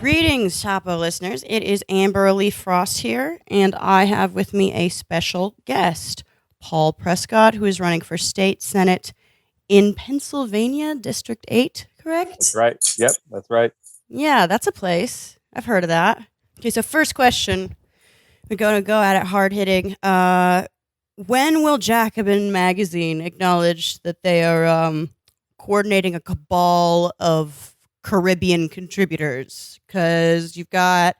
Greetings, Chapo listeners. It is Amber Lee Frost here, and I have with me a special guest, Paul Prescod, who is running for state senate in Pennsylvania, District 8, correct? That's right. Yep, that's right. Yeah, that's a place. I've heard of that. Okay, so first question. We're going to go at it hard hitting. When will Jacobin magazine acknowledge that they are coordinating a cabal of Caribbean contributors? Because you've got,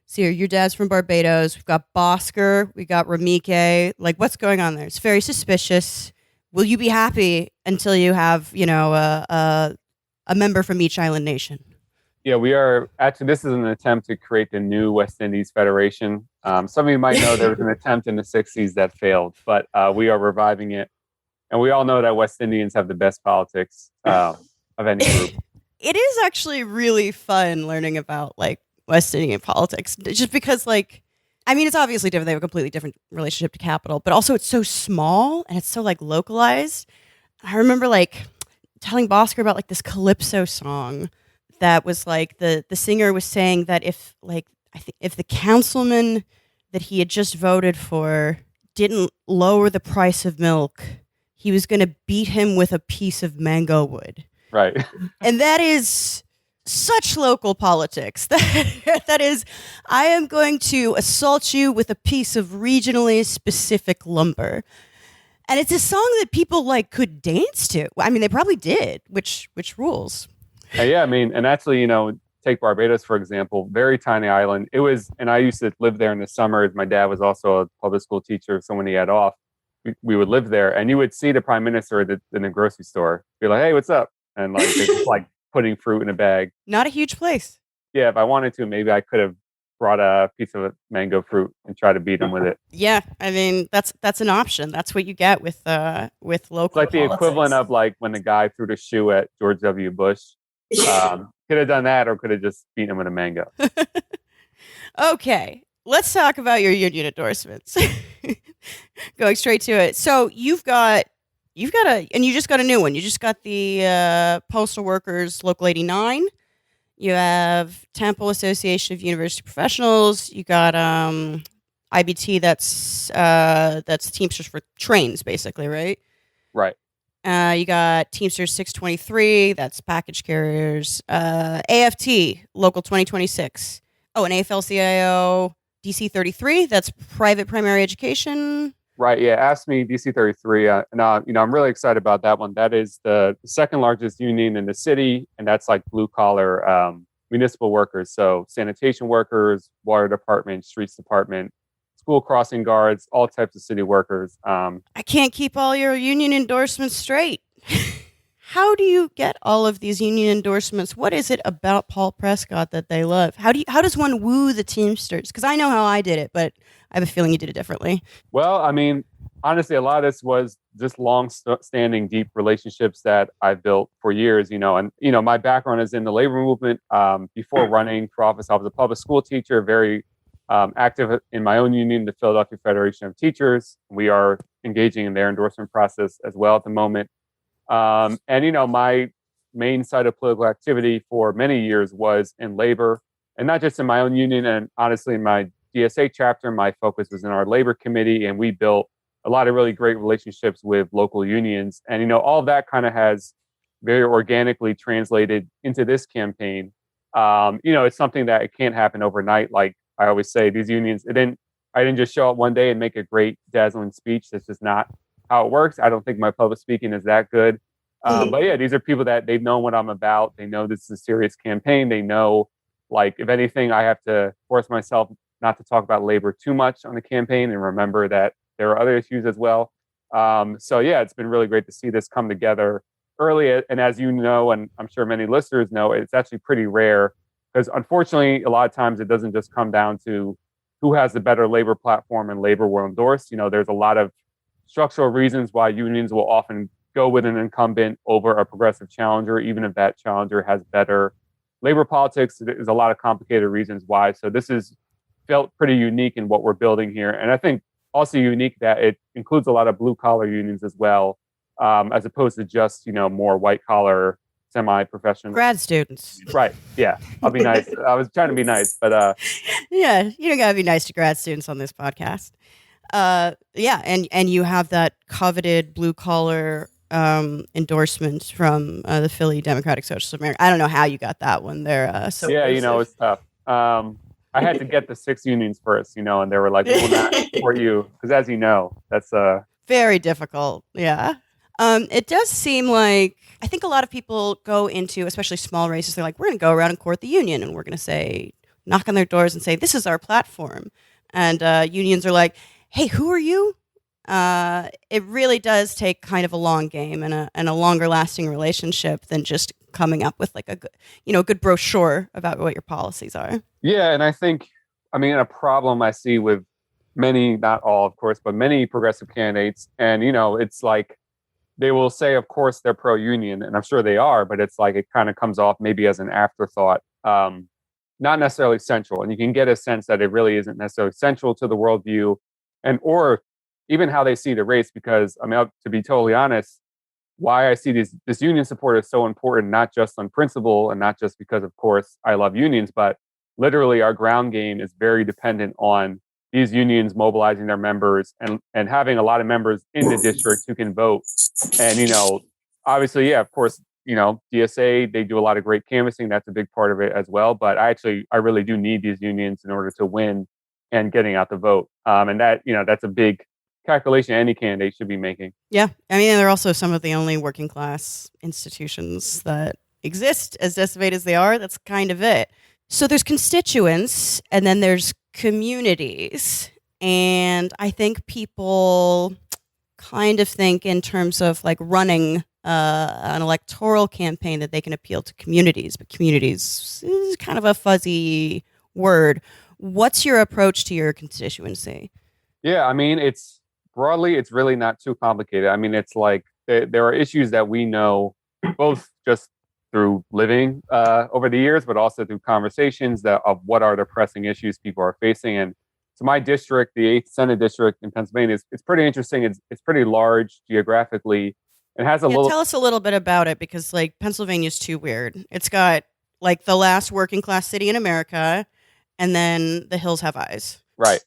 see, your dad's from Barbados. We've got Bosker. We got Ramike. Like, what's going on there? It's very suspicious. Will you be happy until you have, a member from each island nation? Yeah, we are actually. This is an attempt to create the new West Indies Federation. Some of you might know there was an attempt in the '60s that failed, but we are reviving it, and we all know that West Indians have the best politics of any group. It is actually really fun learning about like West Indian politics, just because it's obviously different. They have a completely different relationship to capital, but also it's so small and it's so like localized. I remember like telling Bosker about like this Calypso song that was like the singer was saying that if the councilman that he had just voted for didn't lower the price of milk, he was going to beat him with a piece of mango wood. Right. And that is such local politics. That is, I am going to assault you with a piece of regionally specific lumber. And it's a song that people like could dance to. I mean, they probably did, which rules. Yeah, I mean, and actually, take Barbados, for example, very tiny island. It was, and I used to live there in the summers. My dad was also a public school teacher, so when he had off, we would live there, and you would see the prime minister in the grocery store, be like, "Hey, what's up?" And like they're just like putting fruit in a bag. Not a huge place. Yeah, if I wanted to, maybe I could have brought a piece of mango fruit and try to beat him with it. Yeah, I mean that's an option. That's what you get with local. It's like the politics. equivalent of like when the guy threw the shoe at George W. Bush. Could have done that, or could have just beaten him with a mango. Okay, let's talk about your union endorsements. Going straight to it. So you've got and you just got a new one. You just got the Postal Workers Local 89. You have Temple Association of University Professionals. You got IBT. That's Teamsters for trains, basically, right? Right. You got Teamsters 623, that's package carriers. AFT, Local 2026. Oh, and AFL-CIO DC 33, that's private primary education. Right. Yeah. Ask me DC 33. And, I'm really excited about that one. That is the second largest union in the city. And that's like blue collar municipal workers. So sanitation workers, water department, streets department, school crossing guards, all types of city workers. I can't keep all your union endorsements straight. How do you get all of these union endorsements? What is it about Paul Prescod that they love? How does one woo the Teamsters? Because I know how I did it, but I have a feeling you did it differently. Well, I mean, honestly, a lot of this was just long-standing, deep relationships that I've built for years. And my background is in the labor movement. Before running for office, I was a public school teacher, very active in my own union, the Philadelphia Federation of Teachers. We are engaging in their endorsement process as well at the moment. My main site of political activity for many years was in labor, and not just in my own union. And honestly, in my DSA chapter, my focus was in our labor committee, and we built a lot of really great relationships with local unions. And, all of that kind of has very organically translated into this campaign. It's something that it can't happen overnight. Like I always say, these unions, I didn't just show up one day and make a great, dazzling speech. That's just not how it works. I don't think my public speaking is that good. But yeah, these are people that they've known what I'm about. They know this is a serious campaign. They know, like, if anything, I have to force myself not to talk about labor too much on the campaign and remember that there are other issues as well. So yeah, it's been really great to see this come together early. And as you know, and I'm sure many listeners know, it's actually pretty rare because unfortunately, a lot of times it doesn't just come down to who has the better labor platform and labor will endorse. There's a lot of structural reasons why unions will often go with an incumbent over a progressive challenger, even if that challenger has better labor politics. There's a lot of complicated reasons why. So this is felt pretty unique in what we're building here. And I think also unique that it includes a lot of blue collar unions as well, as opposed to just, more white collar semi-professional. Grad students. Right. Yeah. I'll be nice. I was trying to be nice, but Yeah, you don't gotta be nice to grad students on this podcast. Yeah, and you have that coveted blue collar endorsement from the Philly Democratic Socialist of America. I don't know how you got that one. They're so yeah, elusive. it's tough. I had to get the 6 unions first, and they were like, "We will not support you," because as you know, that's very difficult. Yeah. It does seem like I think a lot of people go into, especially small races, they're like, we're going to go around and court the union and we're going to say, knock on their doors and say, this is our platform. And unions are like, hey, who are you? It really does take kind of a long game and a longer lasting relationship than just coming up with like a good brochure about what your policies are. Yeah, and I think, a problem I see with many, not all, of course, but many progressive candidates, and it's like they will say, of course, they're pro-union, and I'm sure they are, but it's like it kind of comes off maybe as an afterthought, not necessarily central. And you can get a sense that it really isn't necessarily central to the worldview, and or even how they see the race. Because to be totally honest, why I see this union support is so important, not just on principle and not just because, of course, I love unions, but literally our ground game is very dependent on these unions mobilizing their members and having a lot of members in the district who can vote. And, obviously, yeah, of course, DSA, they do a lot of great canvassing. That's a big part of it as well. But I really do need these unions in order to win and getting out the vote. And that, that's a big calculation any candidate should be making. Yeah. They're also some of the only working class institutions that exist, as decimated as they are. That's kind of it. So there's constituents and then there's communities. And I think people kind of think in terms of like running an electoral campaign that they can appeal to communities, but communities is kind of a fuzzy word. What's your approach to your constituency? Yeah, it's broadly, it's really not too complicated. It's like there are issues that we know both just through living over the years, but also through conversations of what are the pressing issues people are facing. And so my district, the 8th Senate district in Pennsylvania, it's pretty interesting. It's pretty large geographically. It has tell us a little bit about it, because like Pennsylvania's too weird. It's got like the last working class city in America, and then the hills have eyes. Right.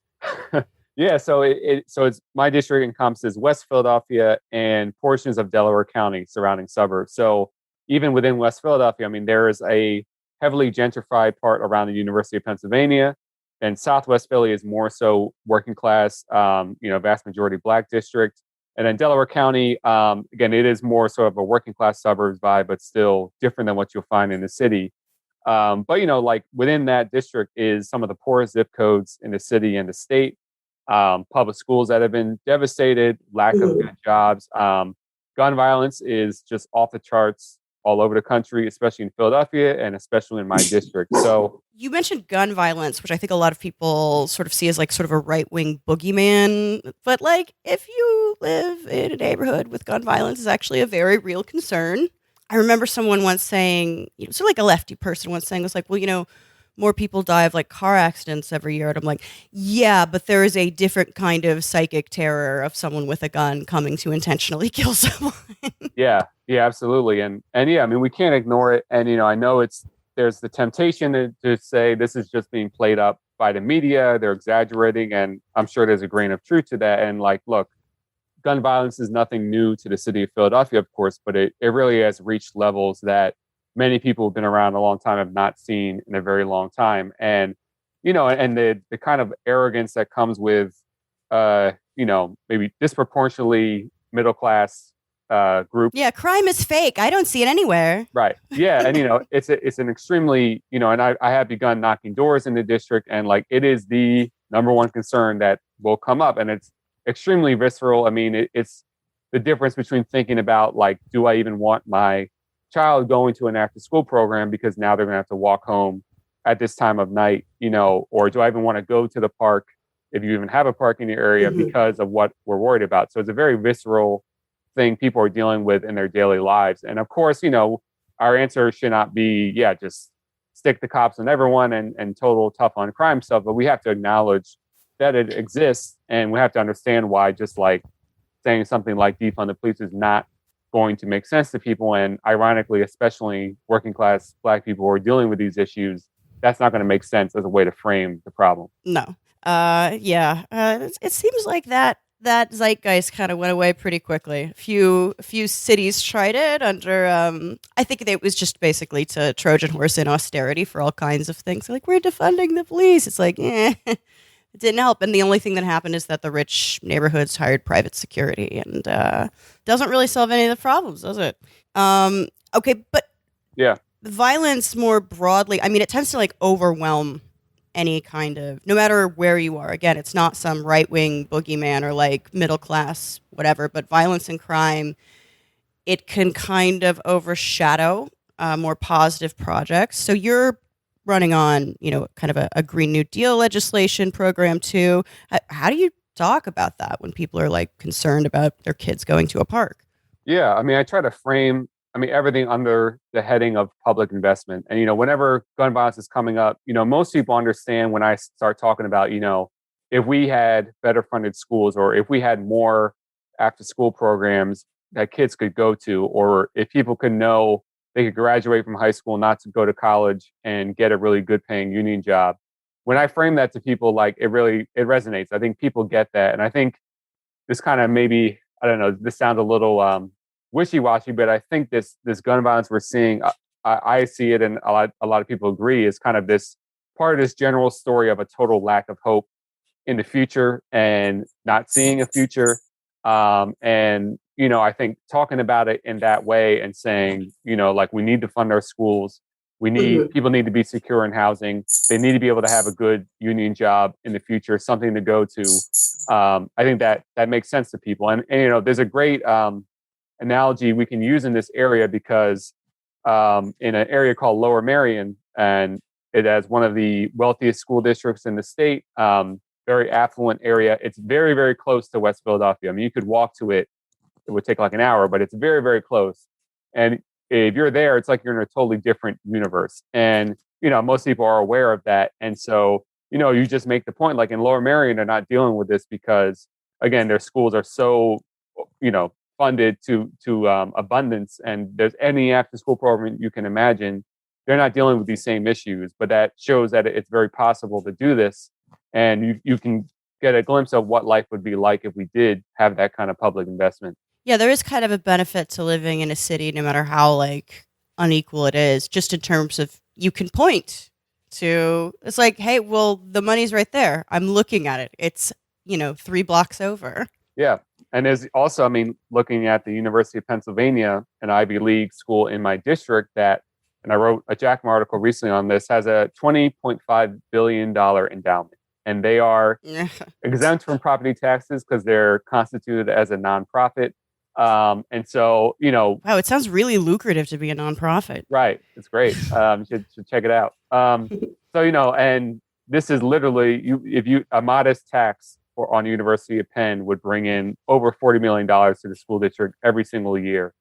Yeah, so it's my district encompasses West Philadelphia and portions of Delaware County, surrounding suburbs. So even within West Philadelphia, there is a heavily gentrified part around the University of Pennsylvania, and Southwest Philly is more so working class, vast majority Black district. And then Delaware County, again, it is more sort of a working class suburbs vibe, but still different than what you'll find in the city. But like within that district is some of the poorest zip codes in the city and the state. Public schools that have been devastated, lack of good jobs. Gun violence is just off the charts all over the country, especially in Philadelphia and especially in my district. So you mentioned gun violence, which I think a lot of people sort of see as like sort of a right-wing boogeyman. But like if you live in a neighborhood with gun violence, is actually a very real concern. I remember someone once saying, sort of like a lefty person once saying, was like, well, more people die of like car accidents every year. And I'm like, yeah, but there is a different kind of psychic terror of someone with a gun coming to intentionally kill someone. Yeah, absolutely. And yeah, we can't ignore it. And, I know there's the temptation to say this is just being played up by the media. They're exaggerating. And I'm sure there's a grain of truth to that. And like, look, gun violence is nothing new to the city of Philadelphia, of course, but it really has reached levels that many people who've been around a long time have not seen in a very long time. And, and the kind of arrogance that comes with, maybe disproportionately middle-class group. Yeah, crime is fake. I don't see it anywhere. Right. Yeah. And, it's an extremely, and I have begun knocking doors in the district, and like, it is the number one concern that will come up. And it's extremely visceral. It's the difference between thinking about like, do I even want my child going to an after school program because now they're going to have to walk home at this time of night, or do I even want to go to the park if you even have a park in your area because of what we're worried about? So it's a very visceral thing people are dealing with in their daily lives. And of course, our answer should not be, just stick the cops on everyone and total tough on crime stuff, but we have to acknowledge that it exists, and we have to understand why just like saying something like defund the police is not going to make sense to people. And ironically, especially working class Black people who are dealing with these issues, that's not going to make sense as a way to frame the problem. No. Yeah. It seems like that zeitgeist kind of went away pretty quickly. A few cities tried it under. I think it was just basically to Trojan horse in austerity for all kinds of things. Like, we're defunding the police. It's like, it didn't help. And the only thing that happened is that the rich neighborhoods hired private security, and doesn't really solve any of the problems, does it? Okay, but Yeah. violence more broadly, I mean, it tends to like overwhelm any kind of, no matter where you are. Again, it's not some right-wing boogeyman or like middle class whatever, but violence and crime, it can kind of overshadow more positive projects. So you're running on, kind of a Green New Deal legislation program too. How do you talk about that when people are like concerned about their kids going to a park? Yeah, I mean, I try to frame, everything under the heading of public investment. And, whenever gun violence is coming up, most people understand when I start talking about, if we had better funded schools, or if we had more after school programs that kids could go to, or if people could know they could graduate from high school, not to go to college and get a really good paying union job. When I frame that to people, like, it resonates. I think people get that. And I think this kind of, maybe, I don't know, this sounds a little wishy-washy, but I think this gun violence we're seeing, I see it, and a lot of people agree, is kind of this part of this general story of a total lack of hope in the future and not seeing a future. And I think talking about it in that way and saying, like, we need to fund our schools. People need to be secure in housing. They need to be able to have a good union job in the future, something to go to. I think that makes sense to people. And there's a great analogy we can use in this area, because in an area called Lower Merion, and it has one of the wealthiest school districts in the state, very affluent area. It's very, very close to West Philadelphia. I mean, you could walk to it. It would take like an hour, but it's very, very close. And if you're there, it's like you're in a totally different universe. And, most people are aware of that. And so, you just make the point, like in Lower Merion, they're not dealing with this because, again, their schools are so, funded to abundance, and there's any after school program you can imagine. They're not dealing with these same issues, but that shows that it's very possible to do this. And you can get a glimpse of what life would be like if we did have that kind of public investment. Yeah, there is kind of a benefit to living in a city, no matter how like unequal it is, just in terms of you can point to, it's like, hey, well, the money's right there. I'm looking at it. It's, 3 blocks over. Yeah. And there's also, looking at the University of Pennsylvania, an Ivy League school in my district and I wrote a Jackman article recently on this, has a $20.5 billion endowment. And they are exempt from property taxes because they're constituted as a nonprofit. And so, wow, it sounds really lucrative to be a nonprofit. Right. It's great. You should check it out. So, and this is literally, a modest tax on University of Penn would bring in over $40 million to the school district every single year.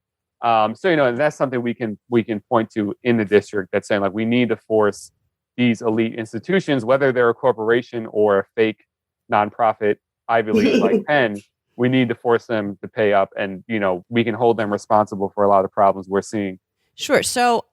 So, and that's something we can point to in the district, that's saying, like, we need to force these elite institutions, whether they're a corporation or a fake nonprofit Ivy League like Penn, we need to force them to pay up, and, we can hold them responsible for a lot of the problems we're seeing. Sure. So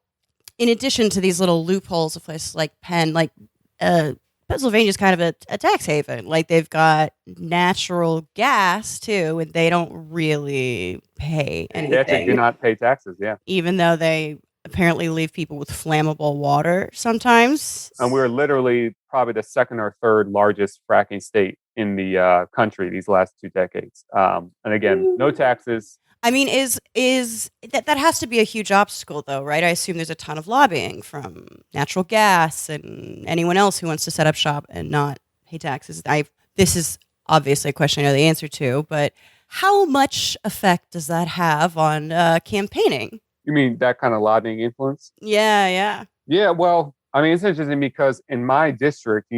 in addition to these little loopholes of places like Penn, like Pennsylvania is kind of a tax haven. Like, they've got natural gas too, and they don't really pay anything. They do not pay taxes, yeah. Even though they apparently leave people with flammable water sometimes. And we're literally probably the second or third largest fracking state in the country these last 2 decades. And again, no taxes. I mean, is that has to be a huge obstacle, though, right? I assume there's a ton of lobbying from natural gas and anyone else who wants to set up shop and not pay taxes. This is obviously a question I know the answer to, but how much effect does that have on campaigning? You mean that kind of lobbying influence? Yeah. Yeah, well, it's interesting because in my district,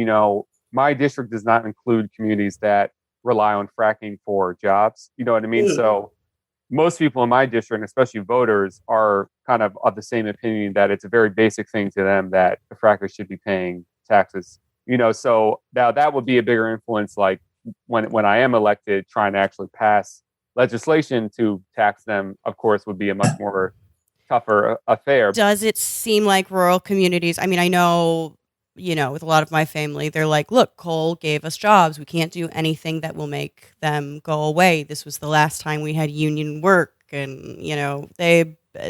my district does not include communities that rely on fracking for jobs. You know what I mean? Mm. So most people in my district, especially voters, are kind of the same opinion that it's a very basic thing to them that the frackers should be paying taxes. So now that would be a bigger influence, like when I am elected, trying to actually pass legislation to tax them, of course, would be a much more tougher affair. Does it seem like rural communities? I mean, I know, with a lot of my family, they're like, look, coal gave us jobs. We can't do anything that will make them go away. This was the last time we had union work. And,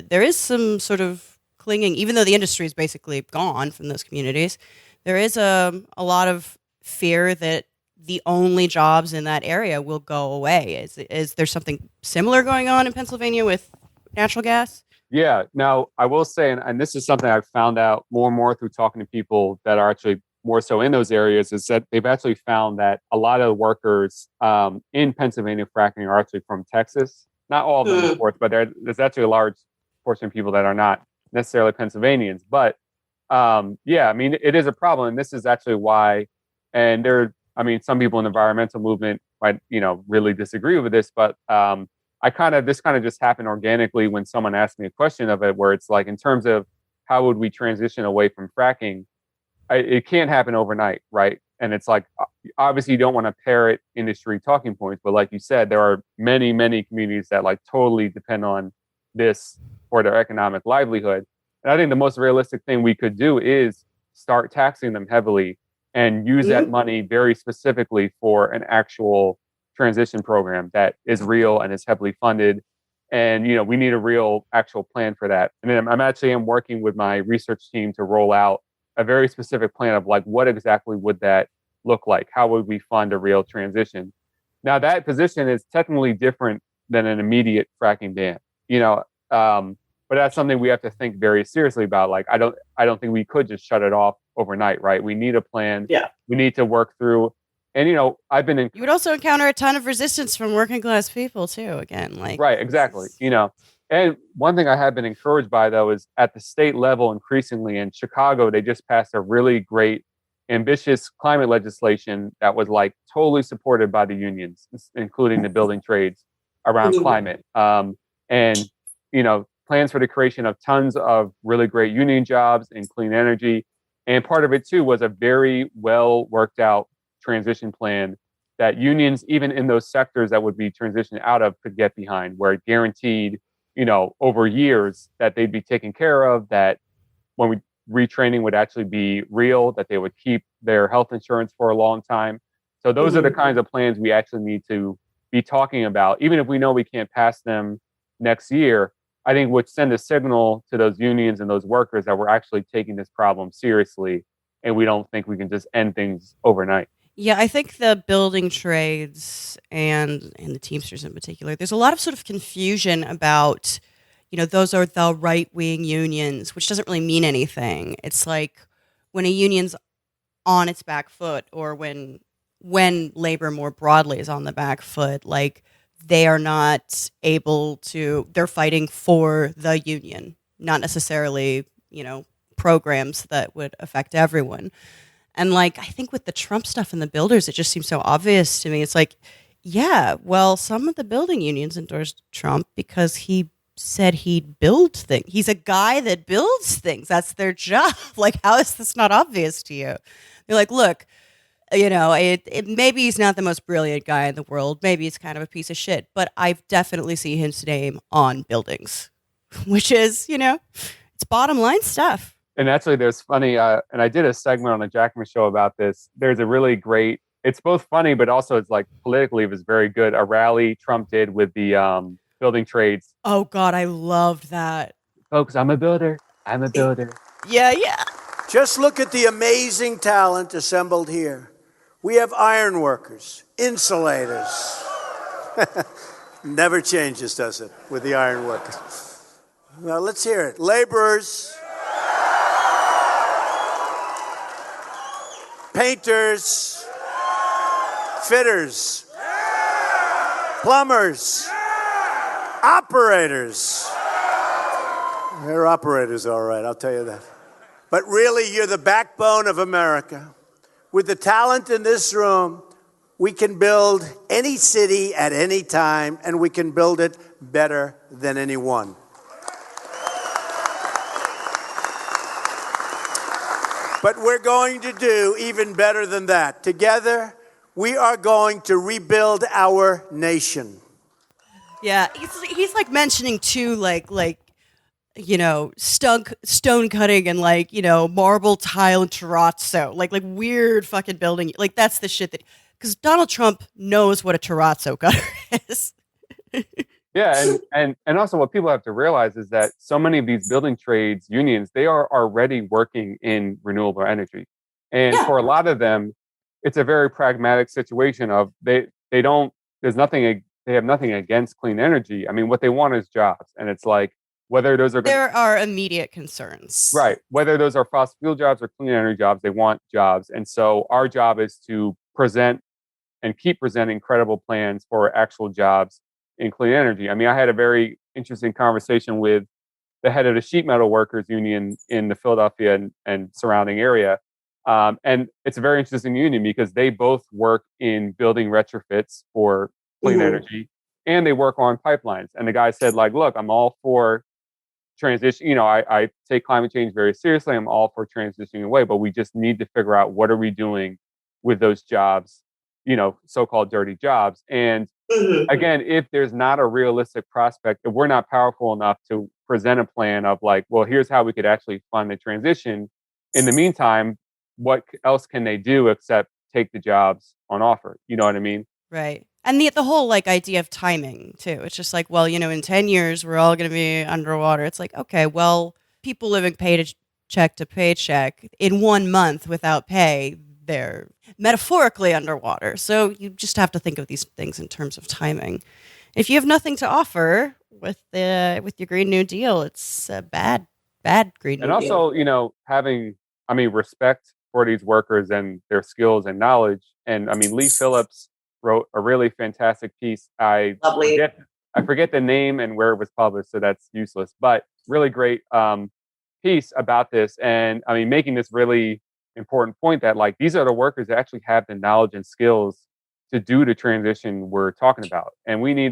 there is some sort of clinging, even though the industry is basically gone from those communities, there is a lot of fear that the only jobs in that area will go away. Is there something similar going on in Pennsylvania with natural gas? Yeah. Now, I will say, and this is something I've found out more and more through talking to people that are actually more so in those areas, is that they've actually found that a lot of the workers in Pennsylvania fracking are actually from Texas. Not all of them, of course, but there's actually a large portion of people that are not necessarily Pennsylvanians. But yeah, I mean, it is a problem. And this is actually why, and some people in the environmental movement might, really disagree with this, but this kind of just happened organically when someone asked me a question of it, where it's like, in terms of how would we transition away from fracking, it can't happen overnight, right? And it's like, obviously you don't want to parrot industry talking points, but like you said, there are many, many communities that like totally depend on this for their economic livelihood. And I think the most realistic thing we could do is start taxing them heavily and use that money very specifically for an actual transition program that is real and is heavily funded. And, we need a real actual plan for that. And then I'm working with my research team to roll out a very specific plan of like, what exactly would that look like? How would we fund a real transition? Now that position is technically different than an immediate fracking ban, but that's something we have to think very seriously about. Like, I don't think we could just shut it off overnight, right? We need a plan. Yeah. We need to work through. And, you would also encounter a ton of resistance from working class people too. Again, right, exactly. And one thing I have been encouraged by, though, is at the state level, increasingly in Chicago, they just passed a really great, ambitious climate legislation that was like totally supported by the unions, including the building trades around climate. And, plans for the creation of tons of really great union jobs in clean energy. And part of it, too, was a very well worked out transition plan that unions, even in those sectors that would be transitioned out of, could get behind, where it guaranteed, over years that they'd be taken care of, that when retraining would actually be real, that they would keep their health insurance for a long time. So those are the kinds of plans we actually need to be talking about, even if we know we can't pass them next year. I think would send a signal to those unions and those workers that we're actually taking this problem seriously, and we don't think we can just end things overnight. Yeah, I think the building trades and the Teamsters in particular, there's a lot of sort of confusion about, those are the right-wing unions, which doesn't really mean anything. It's like when a union's on its back foot, or when labor more broadly is on the back foot, like they are not able to, they're fighting for the union, not necessarily, programs that would affect everyone. And like, I think with the Trump stuff and the builders, it just seems so obvious to me. It's like, yeah, well, some of the building unions endorsed Trump because he said he'd build things. He's a guy that builds things. That's their job. Like, how is this not obvious to you? They're like, look, maybe he's not the most brilliant guy in the world. Maybe he's kind of a piece of shit, but I've definitely seen his name on buildings, which is, it's bottom line stuff. And actually, there's funny, and I did a segment on the Jackman show about this. There's a really great, it's both funny, but also it's like politically it was very good. A rally Trump did with the building trades. Oh, God, I loved that. Folks, I'm a builder. I'm a builder. Yeah. Just look at the amazing talent assembled here. We have iron workers, insulators. Never changes, does it, with the iron workers? Now, let's hear it. Laborers. Painters, fitters, plumbers, operators. They're operators, all right, I'll tell you that. But really, you're the backbone of America. With the talent in this room, we can build any city at any time, and we can build it better than anyone. But we're going to do even better than that. Together, we are going to rebuild our nation. Yeah, he's like mentioning too, like stone cutting and marble tile and terrazzo, like weird fucking building. Like that's the shit that because Donald Trump knows what a terrazzo gutter is. Yeah, and also what people have to realize is that so many of these building trades unions, they are already working in renewable energy. And for a lot of them, it's a very pragmatic situation of they don't there's nothing they have nothing against clean energy. I mean, what they want is jobs. And it's like whether those are There are immediate concerns. right, whether those are fossil fuel jobs or clean energy jobs, they want jobs. And so our job is to present and keep presenting credible plans for actual jobs in clean energy. I mean, I had a very interesting conversation with the head of the sheet metal workers union in the Philadelphia and surrounding area. And it's a very interesting union because they both work in building retrofits for clean energy and they work on pipelines. And the guy said, like, look, I'm all for transition. I take climate change very seriously. I'm all for transitioning away, but we just need to figure out what are we doing with those jobs, so-called dirty jobs. And again, if there's not a realistic prospect, if we're not powerful enough to present a plan of like, well, here's how we could actually fund the transition. In the meantime, what else can they do except take the jobs on offer? You know what I mean? Right. And the whole idea of timing too. It's just like, well, in 10 years we're all going to be underwater. It's like, okay, well, people living paycheck to paycheck in 1 month without pay, they're metaphorically underwater. So you just have to think of these things in terms of timing. If you have nothing to offer with your Green New Deal, it's a bad Green New Deal. And also, having respect for these workers and their skills and knowledge. And I mean, Lee Phillips wrote a really fantastic piece. I forget the name and where it was published, so that's useless. But really great piece about this, and I mean, making this really important point that like these are the workers that actually have the knowledge and skills to do the transition we're talking about, and they need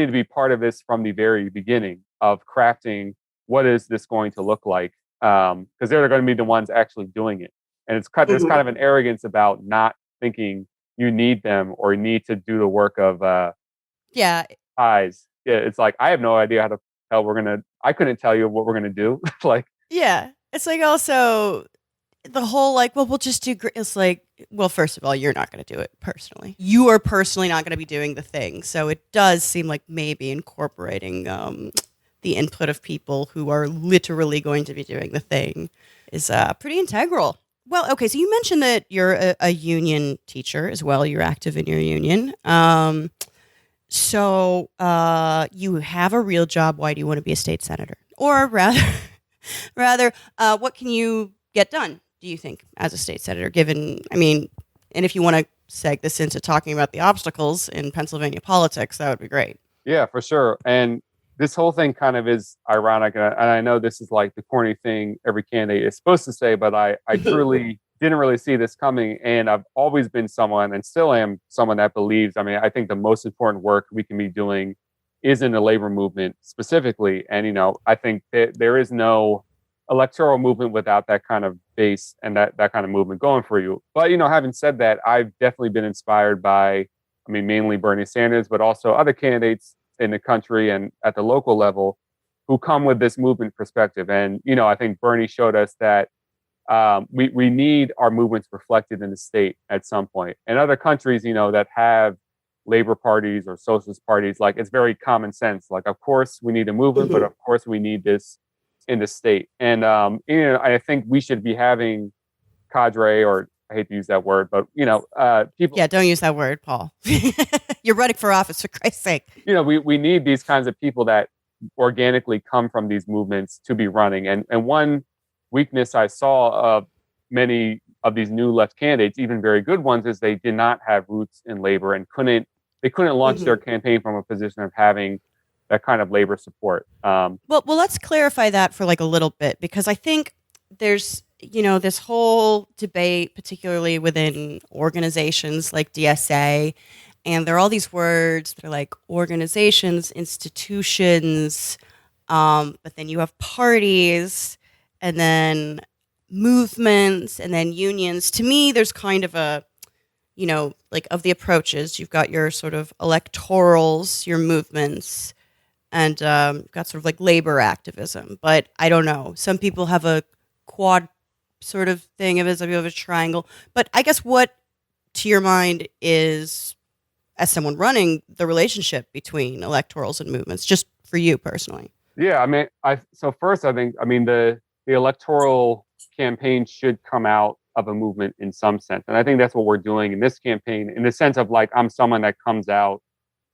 to be part of this from the very beginning of crafting what is this going to look like, because they're going to be the ones actually doing it. And there's kind of an arrogance about not thinking you need them or need to do the work of eyes. Yeah, it's like I have no idea how to tell I couldn't tell you what we're gonna do. Like, yeah, it's like also the whole well, we'll just do. It's like, well, first of all, you're not going to do it personally. You are personally not going to be doing the thing. So it does seem like maybe incorporating the input of people who are literally going to be doing the thing is pretty integral. Well, okay, so you mentioned that you're a union teacher as well. You're active in your union. So you have a real job. Why do you want to be a state senator? Or rather, what can you get done, do you think, as a state senator, and if you want to seg this into talking about the obstacles in Pennsylvania politics, that would be great. Yeah, for sure. And this whole thing kind of is ironic. And I know this is like the corny thing every candidate is supposed to say, but I truly didn't really see this coming. And I've always been someone and still am someone that believes, I think the most important work we can be doing is in the labor movement specifically. And, I think that there is no electoral movement without that kind of base and that kind of movement going for you. But, having said that, I've definitely been inspired by, mainly Bernie Sanders, but also other candidates in the country and at the local level who come with this movement perspective. And, I think Bernie showed us that we need our movements reflected in the state at some point. And other countries, that have labor parties or socialist parties, like it's very common sense. Like, of course, we need a movement, but of course, we need this in the state. And, I think we should be having cadre, or I hate to use that word, but, people. Yeah, don't use that word, Paul. You're running for office, for Christ's sake. We need these kinds of people that organically come from these movements to be running. And one weakness I saw of many of these new left candidates, even very good ones, is they did not have roots in labor and couldn't launch their campaign from a position of having that kind of labor support. Well, let's clarify that for a little bit, because I think there's this whole debate, particularly within organizations like DSA, and there are all these words that are like organizations, institutions, but then you have parties, and then movements, and then unions. To me, there's kind of a like of the approaches, you've got your sort of electorals, your movements, and got sort of like labor activism. But I don't know. Some people have a quad sort of thing of it, some people have a triangle. But I guess what, to your mind, is, as someone running, the relationship between electorals and movements, just for you personally? Yeah, I mean, so first, I think, I mean, the electoral campaign should come out of a movement in some sense, and I think that's what we're doing in this campaign, in the sense of like I'm someone that comes out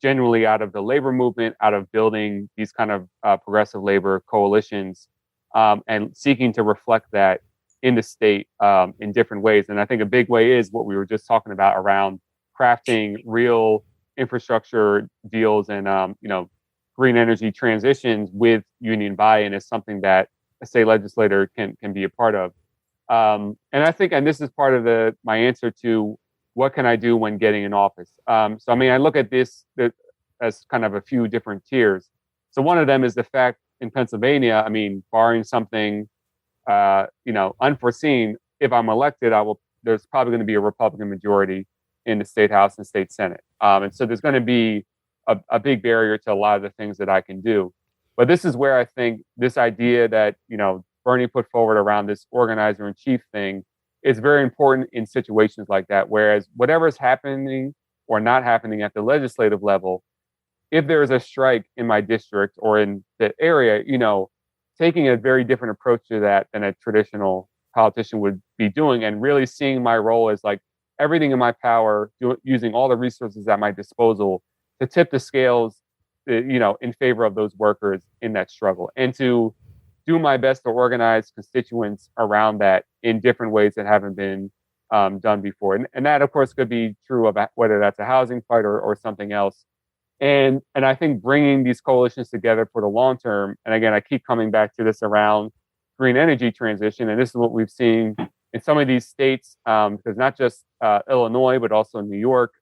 genuinely out of the labor movement, out of building these kind of progressive labor coalitions, and seeking to reflect that in the state in different ways. And I think a big way is what we were just talking about around crafting real infrastructure deals and green energy transitions with union buy-in is something that a state legislator can be a part of. And I think, and this is part of my answer to what can I do when getting in office. So I mean, I look at this as kind of a few different tiers. So one of them is the fact in Pennsylvania, I mean, barring something unforeseen, if I'm elected, there's probably going to be a Republican majority in the state house and state senate. And so there's going to be a big barrier to a lot of the things that I can do. But this is where I think this idea that, Bernie put forward around this organizer in chief thing is very important in situations like that. Whereas whatever is happening or not happening at the legislative level, if there is a strike in my district or in the area, taking a very different approach to that than a traditional politician would be doing, and really seeing my role as like everything in my power, using all the resources at my disposal to tip the scales, in favor of those workers in that struggle, and to do my best to organize constituents around that in different ways that haven't been done before. And that, of course, could be true of whether that's a housing fight or something else. And I think bringing these coalitions together for the long term, and again, I keep coming back to this around green energy transition, and this is what we've seen in some of these states, because not just Illinois, but also New York,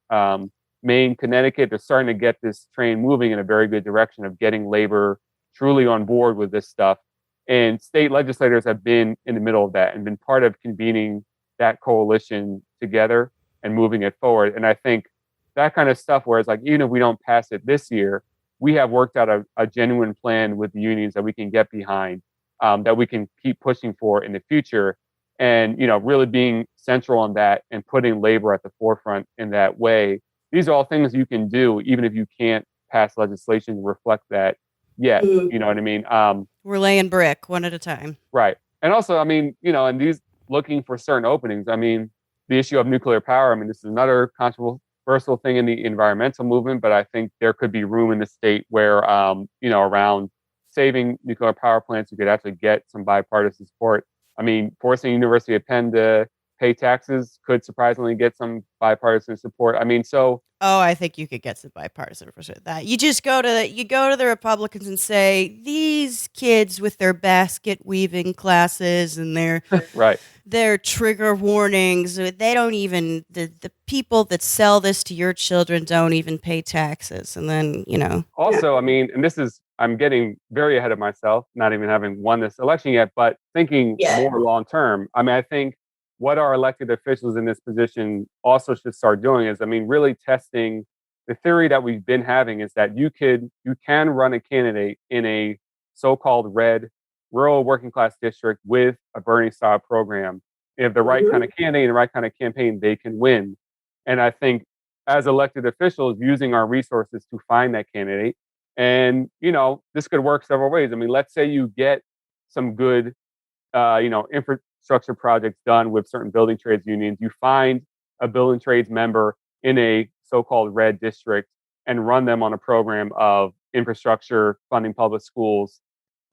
Maine, Connecticut, they're starting to get this train moving in a very good direction of getting labor truly on board with this stuff. And state legislators have been in the middle of that and been part of convening that coalition together and moving it forward. And I think that kind of stuff, where it's like, even if we don't pass it this year, we have worked out a genuine plan with the unions that we can get behind, that we can keep pushing for in the future. And, really being central on that and putting labor at the forefront in that way. These are all things you can do, even if you can't pass legislation to reflect that yet. You know what I mean? We're laying brick one at a time. Right. And also, I mean, and these looking for certain openings. I mean, the issue of nuclear power, I mean, this is another controversial thing in the environmental movement, but I think there could be room in the state where, around saving nuclear power plants, you could actually get some bipartisan support. I mean, forcing University of Penn to pay taxes could surprisingly get some bipartisan support. I mean, so. Oh, I think you could get some bipartisan support. That you just go to the Republicans and say, these kids with their basket weaving classes and their right. their trigger warnings, they don't even, the people that sell this to your children don't even pay taxes. And then, Also, I mean, and I'm getting very ahead of myself, not even having won this election yet, but thinking more long term. I mean, I think what our elected officials in this position also should start doing is, I mean, really testing the theory that we've been having, is that you can run a candidate in a so-called red rural working class district with a Bernie style program. If the right kind of candidate and the right kind of campaign, they can win. And I think as elected officials, using our resources to find that candidate, and this could work several ways. I mean, let's say you get some good infrastructure projects done with certain building trades unions. You find a building trades member in a so-called red district and run them on a program of infrastructure, funding public schools,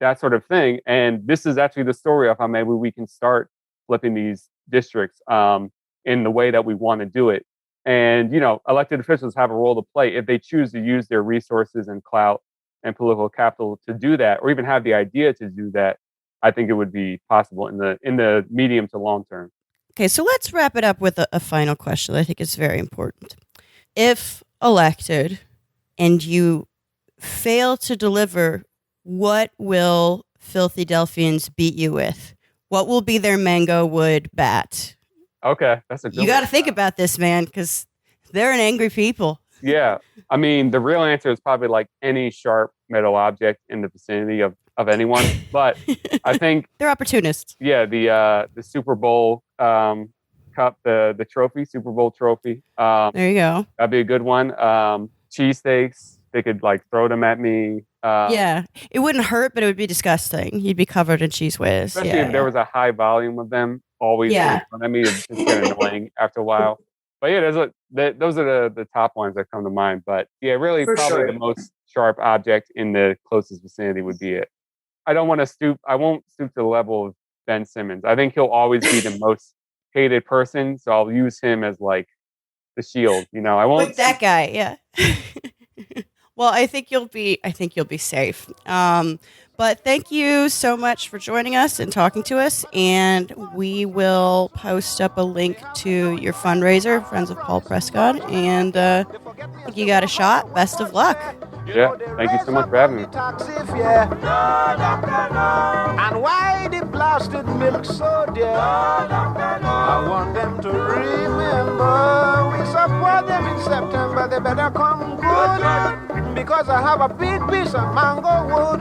that sort of thing. And this is actually the story of how maybe we can start flipping these districts in the way that we want to do it. And, elected officials have a role to play if they choose to use their resources and clout and political capital to do that, or even have the idea to do that. I think it would be possible in the medium to long term. Okay, so let's wrap it up with a final question that I think is very important. If elected and you fail to deliver, what will Filthy Delphians beat you with? What will be their mango wood bat? Okay, that's a good You got to one. think about this, man, because they're an angry people. Yeah, I mean, the real answer is probably like any sharp metal object in the vicinity of anyone. But I think, They're opportunists. yeah, the Super Bowl cup, the trophy, Super Bowl trophy. There you go. That'd be a good one. Cheesesteaks, they could like throw them at me. Yeah, it wouldn't hurt, but it would be disgusting. You'd be covered in cheese whiz. Especially if there was a high volume of them always. Yeah. I mean, it's just get annoying after a while. But yeah, those are the top ones that come to mind. But yeah, really, For probably sure. the most sharp object in the closest vicinity would be it. I don't want to stoop. I won't stoop to the level of Ben Simmons. I think he'll always be the most hated person. So I'll use him as like the shield. I won't. Like that guy, yeah. Well, I think you'll be safe. But thank you so much for joining us and talking to us. And we will post up a link to your fundraiser, Friends of Paul Prescod. And I think you got a shot. Best of luck. Yeah, thank you so much for having me. And why the blasted milk so dear? I want them to remember we support them in September. They better come good because I have a big piece of mango wood.